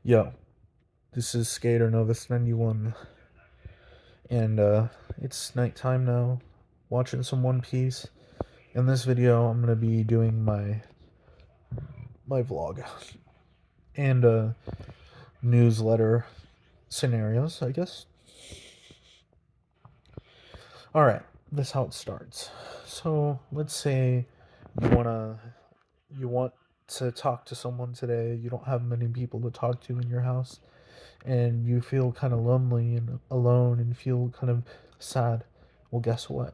Yo, this is Skater Novus 91, and it's nighttime now, watching some One Piece. In this video, I'm gonna be doing my vlog and newsletter scenarios, I guess. Alright, this is how it starts. So, let's say you want to talk to someone today, you don't have many people to talk to in your house, and you feel kind of lonely and alone and feel kind of sad. Well, guess what?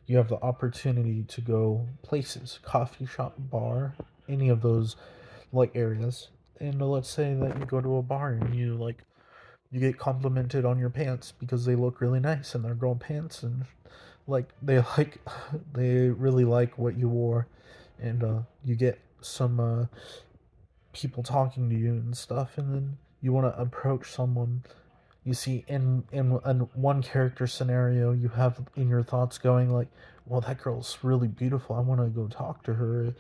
You have the opportunity to go places, coffee shop, bar, any of those like areas. And let's say that you go to a bar and you get complimented on your pants because they look really nice and they're girl pants, and like they really like what you wore, and you get some people talking to you and stuff, and then you want to approach someone. You see, in one character scenario, you have in your thoughts going like, well, that girl's really beautiful, I want to go talk to her.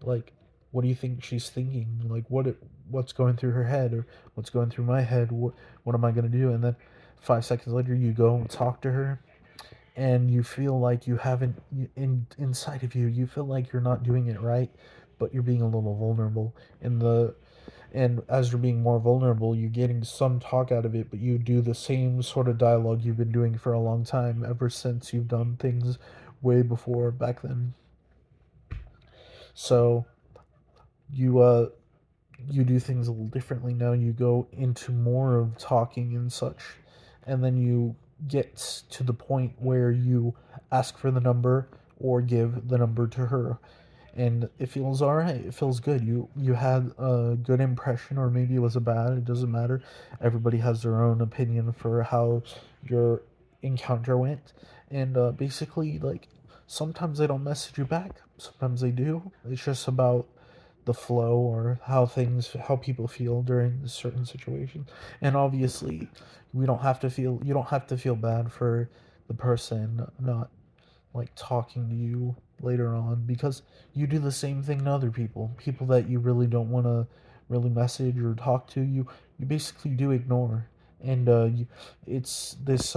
Like, what do you think she's thinking? Like, what's going through her head, or what's going through my head? What am I going to do? And then 5 seconds later, you go and talk to her, and you feel like you haven't inside of you, you feel like you're not doing it right, but you're being a little vulnerable in the and as you're being more vulnerable, you're getting some talk out of it, but you do the same sort of dialogue you've been doing for a long time, ever since you've done things way before back then. So you you do things a little differently now. You go into more of talking and such, and then you get to the point where you ask for the number or give the number to her, and it feels all right. It feels good. You had a good impression, or maybe it was a bad. It doesn't matter. Everybody has their own opinion for how your encounter went, and basically, like, sometimes they don't message you back. Sometimes they do. It's just about the flow, or how people feel during a certain situation. And obviously, you don't have to feel bad for the person not like talking to you later on, because you do the same thing to other people that you really don't want to really message or talk to. You basically do ignore, and it's this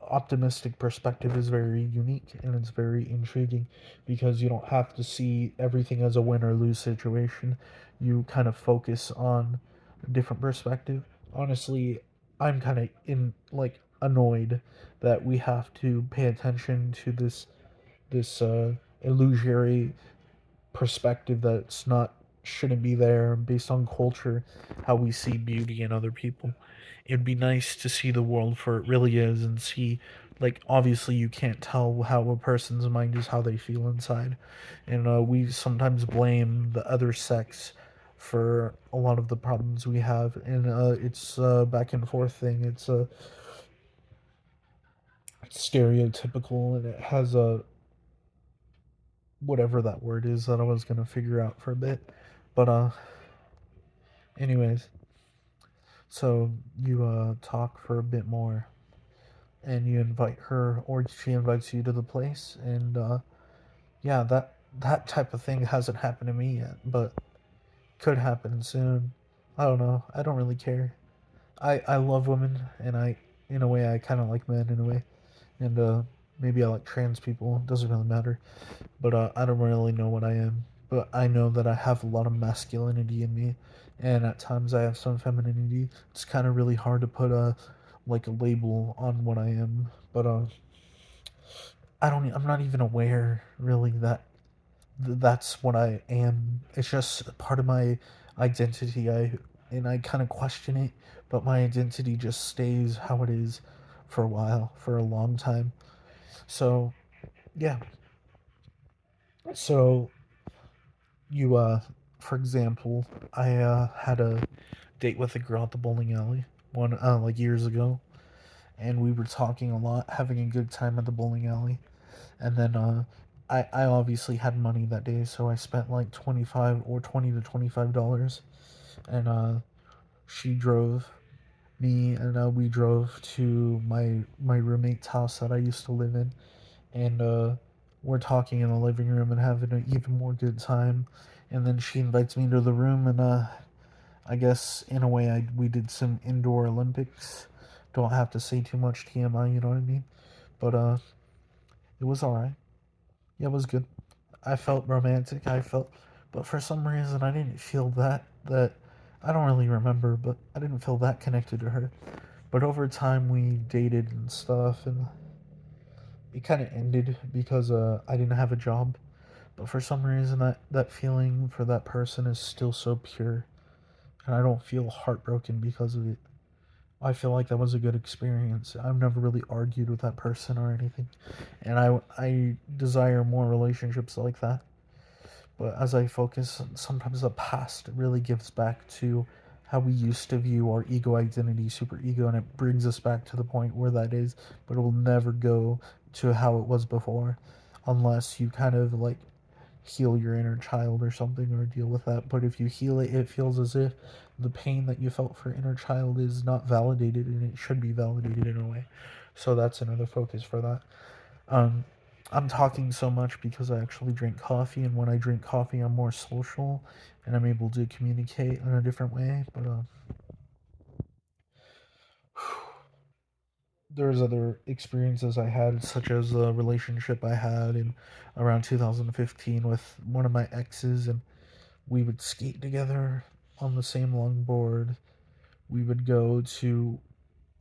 optimistic perspective is very unique, and it's very intriguing, because you don't have to see everything as a win or lose situation. You kind of focus on a different perspective. Honestly, I'm kind of in like annoyed that we have to pay attention to this illusory perspective that's not shouldn't be there, based on culture, how we see beauty in other people. It'd be nice to see the world for it really is, and see, like, obviously you can't tell how a person's mind is, how they feel inside, and we sometimes blame the other sex for a lot of the problems we have, and it's a back and forth thing. It's a stereotypical, and it has a whatever that word is that I was gonna figure out for a bit. But anyways, so you talk for a bit more, and you invite her, or she invites you to the place, and yeah, that type of thing hasn't happened to me yet, but could happen soon. I don't know. I don't really care. I love women, and in a way I kind of like men in a way, and maybe I like trans people. It doesn't really matter. But I don't really know what I am. But I know that I have a lot of masculinity in me, and at times I have some femininity. It's kind of really hard to put a like a label on what I am. But I'm not even aware really that that's what I am. It's just part of my identity. I kind of question it, but my identity just stays how it is for a while, for a long time. So yeah. So you for example, I had a date with a girl at the bowling alley one like years ago, and we were talking a lot, having a good time at the bowling alley. And then I obviously had money that day, so I spent like 25 or 20 to $25, and she drove me, and we drove to my roommate's house that I used to live in, and we're talking in the living room and having an even more good time. And then she invites me into the room, and I guess in a way, we did some indoor Olympics. Don't have to say too much TMI, you know what I mean? But it was alright. Yeah, it was good. I felt romantic. But for some reason, I didn't feel that. I don't really remember, but I didn't feel that connected to her. But over time, we dated and stuff, and it kind of ended because I didn't have a job. But for some reason, that feeling for that person is still so pure, and I don't feel heartbroken because of it. I feel like that was a good experience. I've never really argued with that person or anything, and I desire more relationships like that. But as I focus, sometimes the past really gives back to how we used to view our ego identity, super ego, and it brings us back to the point where that is, but it will never go to how it was before unless you kind of like heal your inner child or something or deal with that. But if you heal it, it feels as if the pain that you felt for inner child is not validated and it should be validated in a way. So that's another focus for that. Um, I'm talking so much because I actually drink coffee, and when I drink coffee, I'm more social and I'm able to communicate in a different way. But there's other experiences I had, such as a relationship I had in around 2015 with one of my exes, and we would skate together on the same longboard. We would go to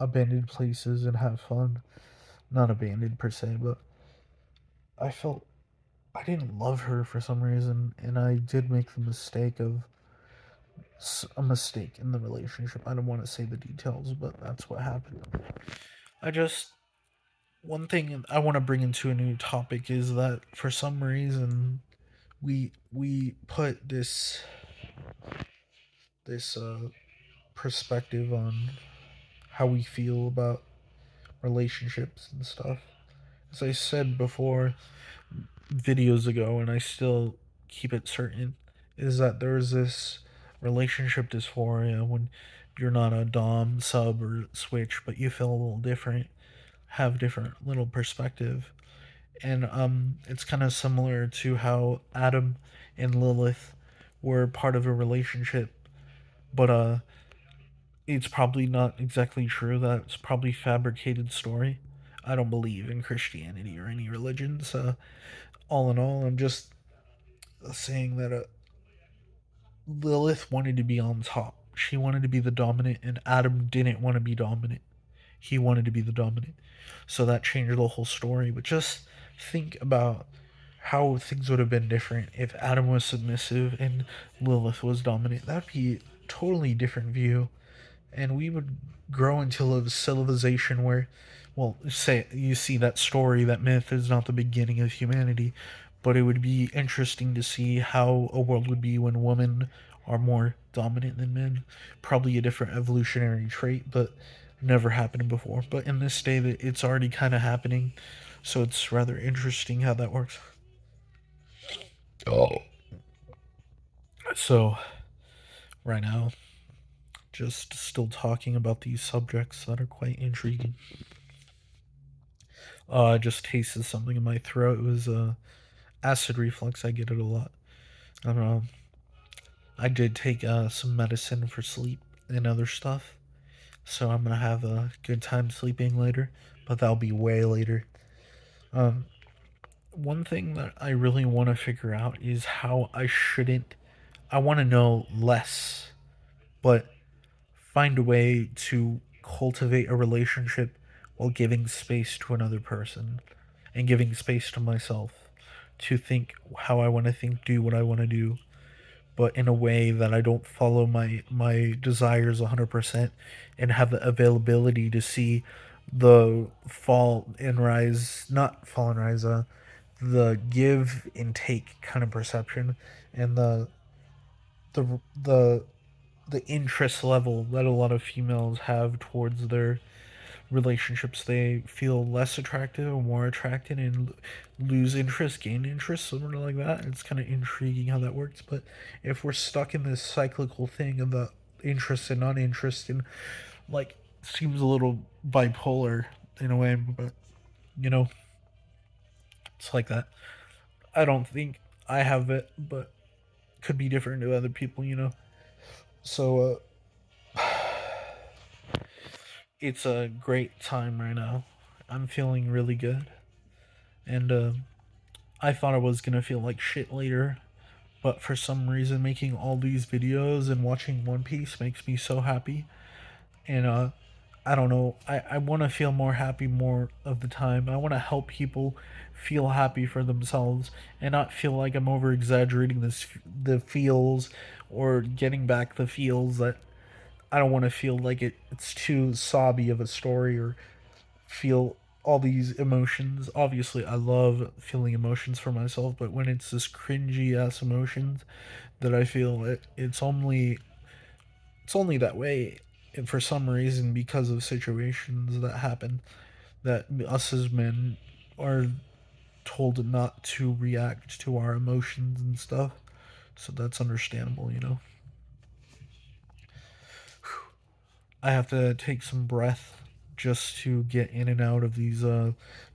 abandoned places and have fun. Not abandoned per se, but I felt I didn't love her for some reason, and I did make the mistake of a mistake in the relationship. I don't want to say the details, but that's what happened. I just one thing I want to bring into a new topic is that for some reason we put this perspective on how we feel about relationships and stuff. As I said before, videos ago, and I still keep it certain, is that there's this relationship dysphoria when you're not a dom, sub, or switch, but you feel a little different, have different little perspective. And it's kind of similar to how Adam and Lilith were part of a relationship, but it's probably not exactly true. That's probably fabricated story. I don't believe in Christianity or any religions. All in all, I'm just saying that Lilith wanted to be on top. She wanted to be the dominant, and Adam didn't want to be dominant. He wanted to be the dominant. So that changed the whole story. But just think about how things would have been different if Adam was submissive and Lilith was dominant. That'd be a totally different view. And we would grow into a civilization where, well, say you see that story, that myth is not the beginning of humanity, but it would be interesting to see how a world would be when women are more dominant than men. Probably a different evolutionary trait, but never happened before. But in this day, that it's already kind of happening, so it's rather interesting how that works. Oh. So right now, just still talking about these subjects that are quite intriguing. I just tasted something in my throat. It was acid reflux. I get it a lot. I don't know. I did take some medicine for sleep and other stuff, so I'm gonna have a good time sleeping later. But that'll be way later. Um, One thing that I really want to figure out is how I shouldn't. I want to know less, but find a way to cultivate a relationship while giving space to another person and giving space to myself to think how I want to think, do what I want to do, but in a way that I don't follow my desires 100% and have the availability to see the fall and rise, not fall and rise, the give and take kind of perception and the the the interest level that a lot of females have towards their relationships. They feel less attractive or more attracted and lose interest, gain interest, something like that. It's kind of intriguing how that works. But if we're stuck in this cyclical thing of the interest and non-interest, and like seems a little bipolar in a way, but you know, it's like that. I don't think I have it, but could be different to other people. So, it's a great time right now. I'm feeling really good. And, I thought I was gonna feel like shit later, but for some reason, making all these videos and watching One Piece makes me so happy. And, I don't know. I want to feel more happy more of the time. I want to help people feel happy for themselves and not feel like I'm over exaggerating the feels or getting back the feels that I don't want to feel like it's too sobby of a story or feel all these emotions. Obviously, I love feeling emotions for myself, but when it's this cringy ass emotions that I feel, it's only that way and for some reason because of situations that happen that us as men are told not to react to our emotions and stuff. So that's understandable. I have to take some breath just to get in and out of these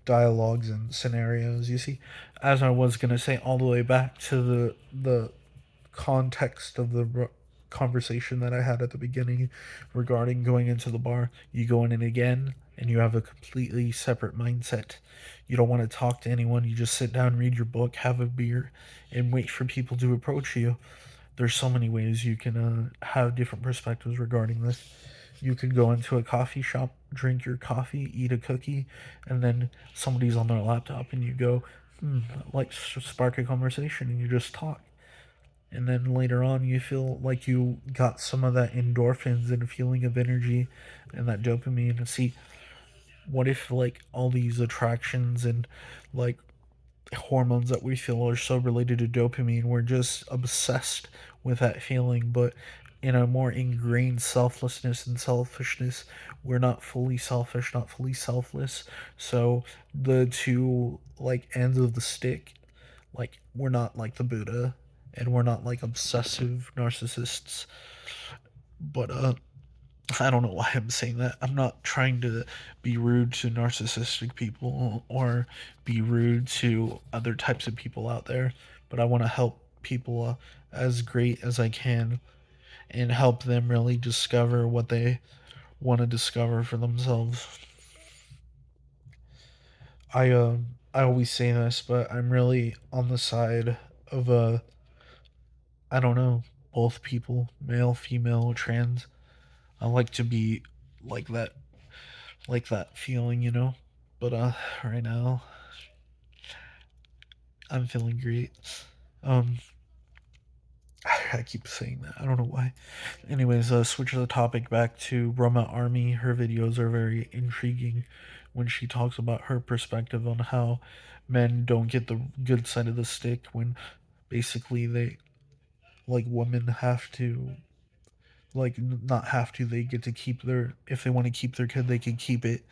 dialogues and scenarios. You see, as I was gonna say, all the way back to the context of the conversation that I had at the beginning regarding going into the bar. You go in and again, and you have a completely separate mindset. You don't want to talk to anyone. You just sit down, read your book, have a beer, and wait for people to approach you. There's so many ways you can have different perspectives regarding this. You could go into a coffee shop, drink your coffee, eat a cookie, and then somebody's on their laptop, and you go, like spark a conversation, and you just talk. And then later on, you feel like you got some of that endorphins and a feeling of energy and that dopamine. See, what if like all these attractions and like hormones that we feel are so related to dopamine. We're just obsessed with that feeling, but in a more ingrained selflessness and selfishness, we're not fully selfish, not fully selfless. So the two like ends of the stick, like we're not like the Buddha and we're not like obsessive narcissists, but I don't know why I'm saying that. I'm not trying to be rude to narcissistic people or be rude to other types of people out there, but I want to help people as great as I can and help them really discover what they want to discover for themselves. I always say this, but I'm really on the side of I don't know, both people, male, female, trans. I like to be like that feeling. But right now I'm feeling great. Um, I keep saying that. I don't know why. Anyways, switch the topic back to Roma Army. Her videos are very intriguing when she talks about her perspective on how men don't get the good side of the stick when basically they like women have to like not have to they get to keep their if they want to keep their kid they can keep it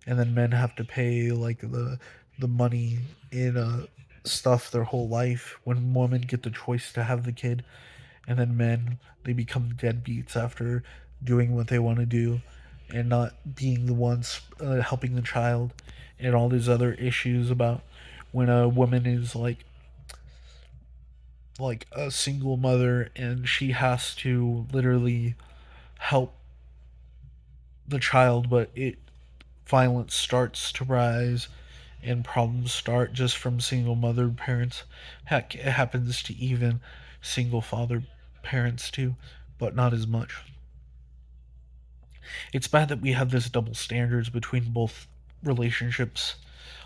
and then men have to pay like the money in stuff their whole life when women get the choice to have the kid and then men they become deadbeats after doing what they want to do and not being the ones helping the child and all these other issues about when a woman is like a single mother and she has to literally help the child, but violence starts to rise and problems start just from single mother parents. Heck, it happens to even single father parents too, but not as much. It's bad that we have this double standards between both relationships.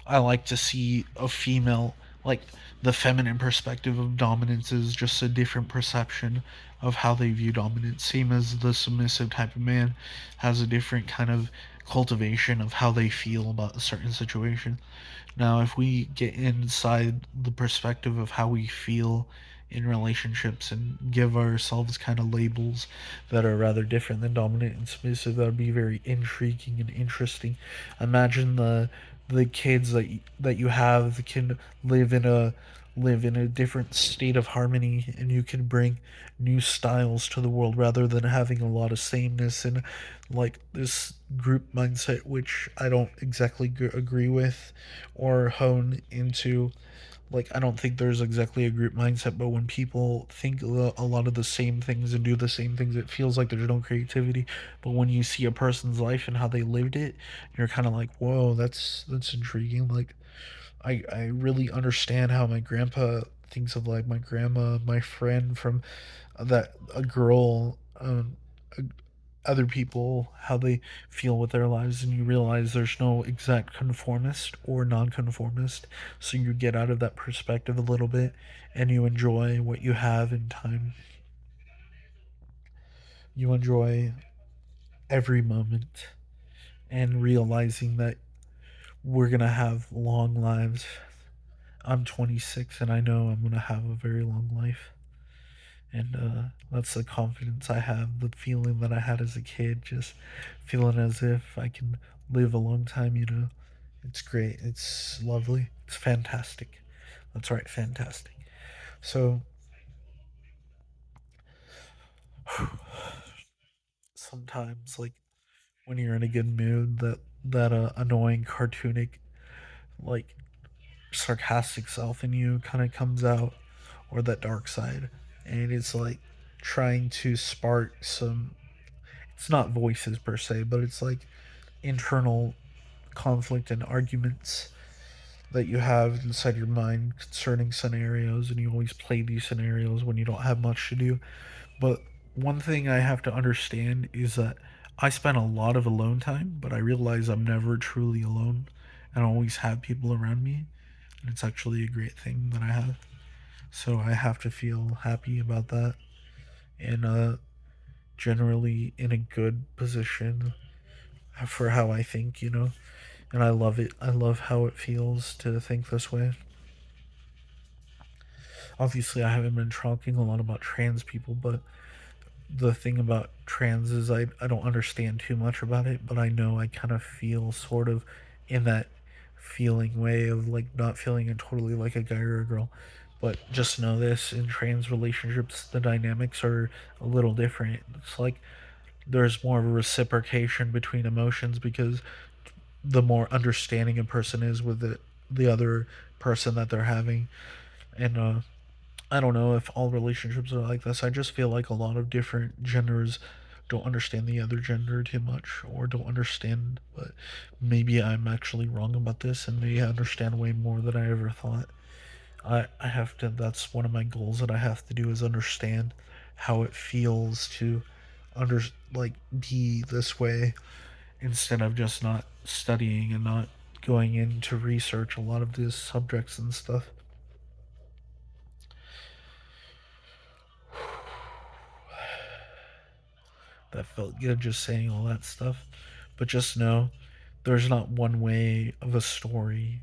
I like to see a female, like the feminine perspective of dominance is just a different perception of how they view dominance. Same as the submissive type of man has a different kind of cultivation of how they feel about a certain situation. Now, if we get inside the perspective of how we feel in relationships and give ourselves kind of labels that are rather different than dominant and submissive, that would be very intriguing and interesting. Imagine the kids that you have can live in a different state of harmony and you can bring new styles to the world rather than having a lot of sameness and like this group mindset which I don't exactly agree with or hone into like I don't think there's exactly a group mindset, but when people think a lot of the same things and do the same things, it feels like there's no creativity. But when you see a person's life and how they lived it, you're kind of like, whoa, that's intriguing. Like I really understand how my grandpa thinks of like my grandma, my friend from that a girl, other people, how they feel with their lives, and you realize there's no exact conformist or nonconformist. So you get out of that perspective a little bit and you enjoy what you have in time. You enjoy every moment and realizing that we're going to have long lives. I'm 26 and I know I'm going to have a very long life. And that's the confidence I have, the feeling that I had as a kid, just feeling as if I can live a long time. It's great. It's lovely. It's fantastic. That's right, fantastic. So sometimes, like when you're in a good mood, that annoying, cartoonic, like sarcastic self in you kind of comes out, or that dark side, and it's like trying to spark some. It's not voices per se, but it's like internal conflict and arguments that you have inside your mind concerning scenarios, and you always play these scenarios when you don't have much to do. But one thing I have to understand is that I spend a lot of alone time, but I realize I'm never truly alone and I always have people around me. And it's actually a great thing that I have. So I have to feel happy about that and generally in a good position for how I think. And I love it. I love how it feels to think this way. Obviously, I haven't been talking a lot about trans people, but the thing about trans is I don't understand too much about it, but I know I kind of feel sort of in that feeling way of like not feeling it totally like a guy or a girl. But just know this, in trans relationships, the dynamics are a little different. It's like there's more of a reciprocation between emotions because the more understanding a person is with the other person that they're having. And I don't know if all relationships are like this. I just feel like a lot of different genders don't understand the other gender too much or don't understand, but maybe I'm actually wrong about this and maybe I understand way more than I ever thought. I have to, that's one of my goals that I have to do is understand how it feels to under like be this way instead of just not studying and not going into research a lot of these subjects and stuff. That felt good just saying all that stuff. But just know there's not one way of a story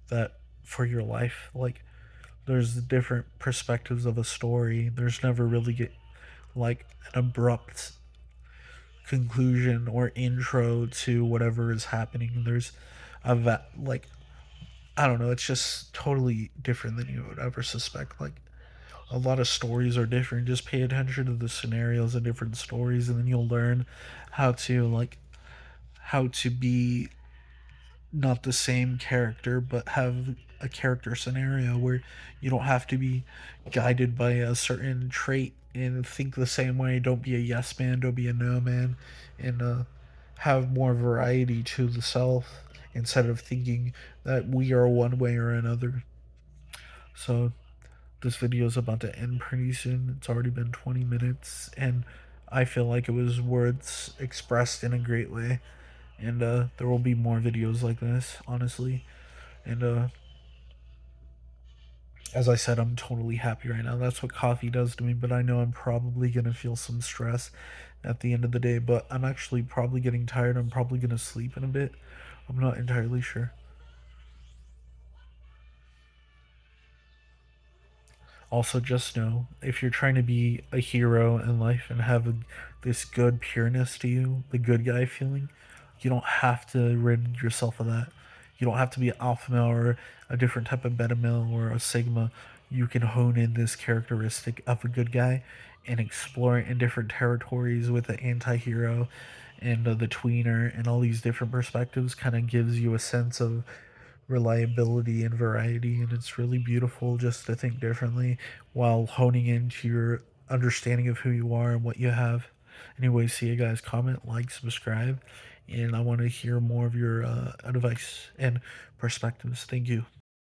that for your life. Like there's different perspectives of a story. There's never really get like an abrupt conclusion or intro to whatever is happening. There's like I don't know, it's just totally different than you would ever suspect. Like a lot of stories are different. Just pay attention to the scenarios of different stories and then you'll learn how to be not the same character but have a character scenario where you don't have to be guided by a certain trait and think the same way. Don't be a yes man, don't be a no man, and have more variety to the self instead of thinking that we are one way or another. So this video is about to end pretty soon. It's already been 20 minutes and I feel like it was words expressed in a great way, and there will be more videos like this, honestly. And as I said, I'm totally happy right now. That's what coffee does to me, but I know I'm probably gonna feel some stress at the end of the day. But I'm actually probably getting tired. I'm probably gonna sleep in a bit. I'm not entirely sure. Also, just know if you're trying to be a hero in life and have this good pureness to you, the good guy feeling, you don't have to rid yourself of that. You don't have to be an alpha male or a different type of beta male or a sigma. You can hone in this characteristic of a good guy and explore it in different territories with the anti hero and the tweener and all these different perspectives kind of gives you a sense of reliability and variety, and it's really beautiful just to think differently while honing into your understanding of who you are and what you have. Anyway, see you guys. Comment, like, subscribe, and I want to hear more of your advice and perspectives. Thank you.